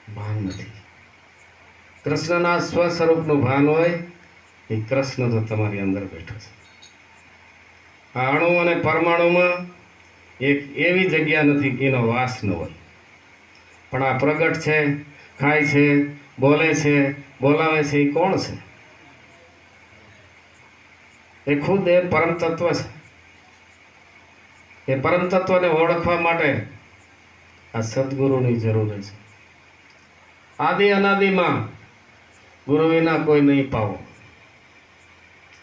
ભાન નથી. કૃષ્ણના સ્વસ્વરૂપનું ભાન હોય એ કૃષ્ણ તો તમારી અંદર બેઠો છે. આ અણુ અને પરમાણુમાં એક એવી જગ્યા નથી કે એનો વાસ ન હોય, પણ આ પ્રગટ છે, ખાય છે, બોલે છે, બોલાવે છે, એ કોણ છે? એ ખુદ એ પરમ તત્વ છે. એ પરમ તત્વને ઓળખવા માટે આ સદગુરુની જરૂર છે. આદિ અનાદિમાં ગુરુ વિના કોઈ નહીં પાવો.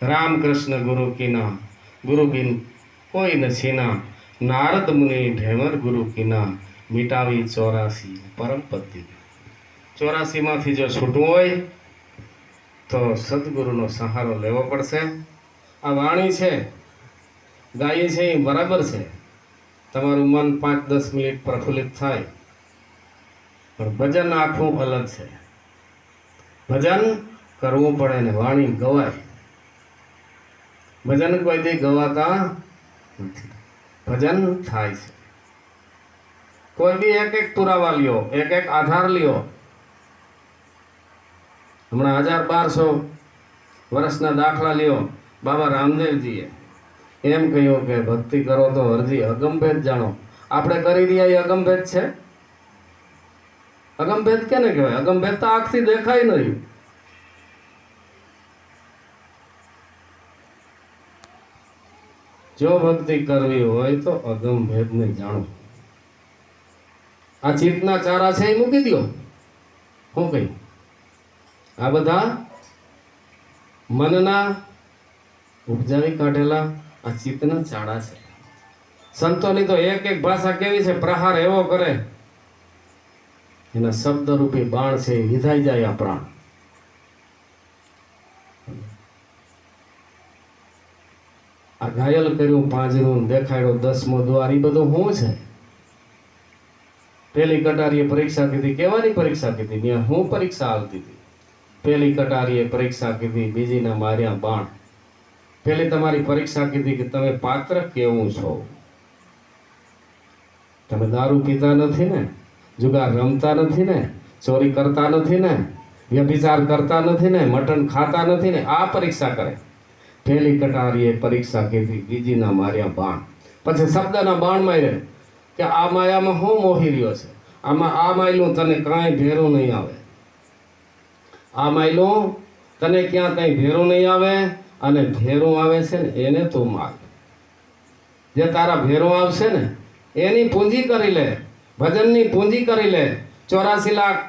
રામકૃષ્ણ ગુરુ કીના, ગુરુ બિન કોઈ ન છીના. નારદ મુનિ ઢેમર ગુરુ કીના, મિટાવી 84 પરમ પદ્ધતિ. 84માંથી જો છૂટવું હોય તો સદગુરુનો સહારો લેવો પડશે. આ વાણી છે, ગાય છે, એ બરાબર છે. તમારું મન 5-10 મિનિટ પ્રફુલ્લિત થાય, પણ ભજન આખું અલગ છે. ભજન કરવું પડે ને વાણી ગવાય. ભજન કોઈ દી ગવાતા નથી, ભજન થાય છે. કોઈ બી એક પુરાવા લ્યો, એક આધાર લ્યો. હમણાં 1200 વર્ષના દાખલા લ્યો. બાબા રામદેવજીએ એમ કહ્યું કે ભક્તિ કરો તો અરજી અગમભેદ જાણો. આપણે કરી રહ્યા એ અગમભેદ છે? અગમભેદ કેને કહેવાય? અગમભેદ તો આંખથી દેખાય નહીં. જો ભક્તિ કરવી હોય તો અગમભેદને જાણો. આ ચિત્તના ચારા છે એ મૂકી દો. શું કહી? આ બધા મનના ઉપજાવી કાઢેલા આ ચિત્તના ચાડા છે. સંતોની તો એક ભાષા કેવી છે, પ્રહાર એવો કરે, એના શબ્દ રૂપી બાણ છે એ વિધાઈ જાય આ પ્રાણ. આ ઘાયલ કર્યું પાંજરું, દેખાડ્યો 10મો દ્વાર, એ બધું શું છે? પેલી કટારીએ પરીક્ષા કીધી. કેવાની પરીક્ષા કીધી? ત્યાં હું પરીક્ષા આવતી હતી. પેલી કટારીએ પરીક્ષા કીધી, બીજીના માર્યા બાણ. પેલી તમારી પરીક્ષા કીધી કે તમે પાત્ર કેવું છો. તમે દારૂ પીતા નથી ને, જુગાર રમતા નથી ને, ચોરી કરતા નથી ને, વ્યભિચાર કરતા નથી ને, મટન ખાતા નથી ને. આ પરીક્ષા કરે. પેલી કટારીએ પરીક્ષા કીધી, બીજીના માર્યા બાણ. પછી શબ્દના બાણ માર્યા કે આ માયામાં હું મોહી રહ્યો છે. આમાં આ માયલું તને કાંઈ ભેરું નહીં આવે. આ માયલું તને ક્યાં કંઈ ભેરું નહીં આવે, અને ભેરું આવે છે ને એને તું માગ. જે તારા ભેરું આવશે ને એની પૂંજી કરી લે, ભજનની પૂંજી કરી લે. 84 લાખ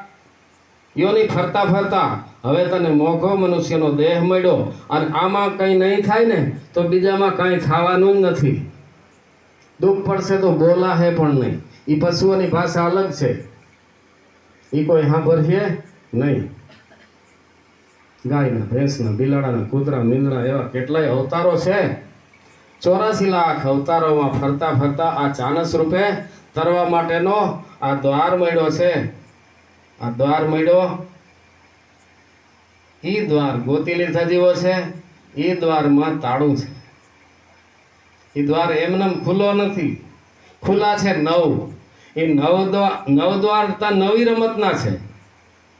યોની ફરતા ફરતા હવે તને મોઘો મનુષ્યનો દેહ મળ્યો, અને આમાં કંઈ નહીં થાય ને તો બીજામાં કાંઈ થવાનું જ નથી. દુઃખ પડશે તો બોલા હે પણ નહીં. એ પશુઓની ભાષા અલગ છે, એ કોઈ સાંભળશે નહીં. ગાયના, ભેંસના, બિલાડાના, કૂતરા, મીંદડા એવા કેટલાય અવતારો છે. 84 લાખ અવતારોમાં ફરતા ફરતા આ ચાનસ રૂપે તરવા માટેનો આ દ્વાર મળ્યો છે. આ દ્વાર મળ્યો, એ દ્વાર ગોતી લીધા જેવો છે. એ દ્વારમાં તાળું છે. એ દ્વાર એમનેમ ખુલ્લો નથી, ખુલ્લા છે 9. એ 9 દ્વાર નવી રમતના છે.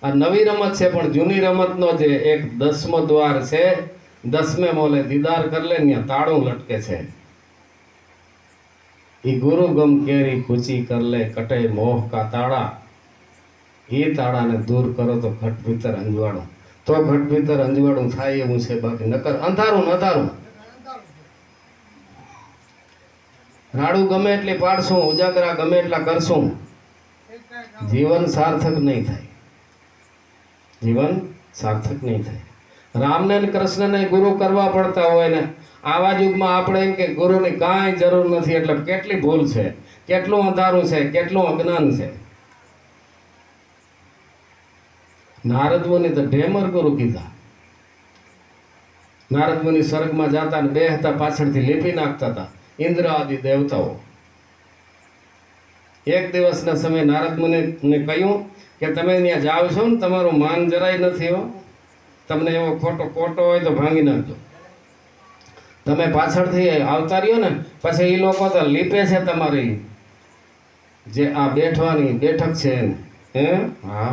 આ નવી રમત છે, પણ જૂની રમતનો જે એક 10મો દ્વાર છે, 10મે મોલે દીદાર કર લે, ત્યાં તાળું લટકે છે. એ ગુરુ ગમ કેરી કૂચી કર લે, કટે મોહ કા તાળા. એ તાળાને દૂર કરો તો ઘટ ભીતર અંજવાળું. તો ઘટ ભીતર અંજવાળું થાય એવું છે, બાકી નકર અંધારું અંધારું. રાડું ગમે એટલી પાડશું, ઉજાગરા ગમે એટલા કરશું, જીવન સાર્થક નહીં થાય. જીવન સાર્થક નહીં થાય. રામને ને કૃષ્ણને ગુરુ કરવા પડતા હોય ને, આવા યુગમાં આપણે એમ કે ગુરુની કાંઈ જરૂર નથી. એટલે કેટલી ભૂલ છે, કેટલું અંધારું છે, કેટલું અજ્ઞાન છે. નારદ મુનિ તો ઢેમર ગુરુ કીધા. નારદ મુનિ સ્વર્ગમાં જતા ને બે હતા, પાછળથી લીપી નાખતા હતા ઇન્દ્ર આદિ દેવતાઓ. એક દિવસના સમયે નારદ મુનિને કહ્યું કે તમે ત્યાં જાઓ છો ને, તમારું માન જરાય નથી હો. તમને એવો ખોટો કોટો હોય તો ભાંગી નાખજો. તમે પાછળથી આવતા રહ્યો ને, પછી એ લોકો તો લીપે છે તમારી જે આ બેઠવાની બેઠક છે હે હા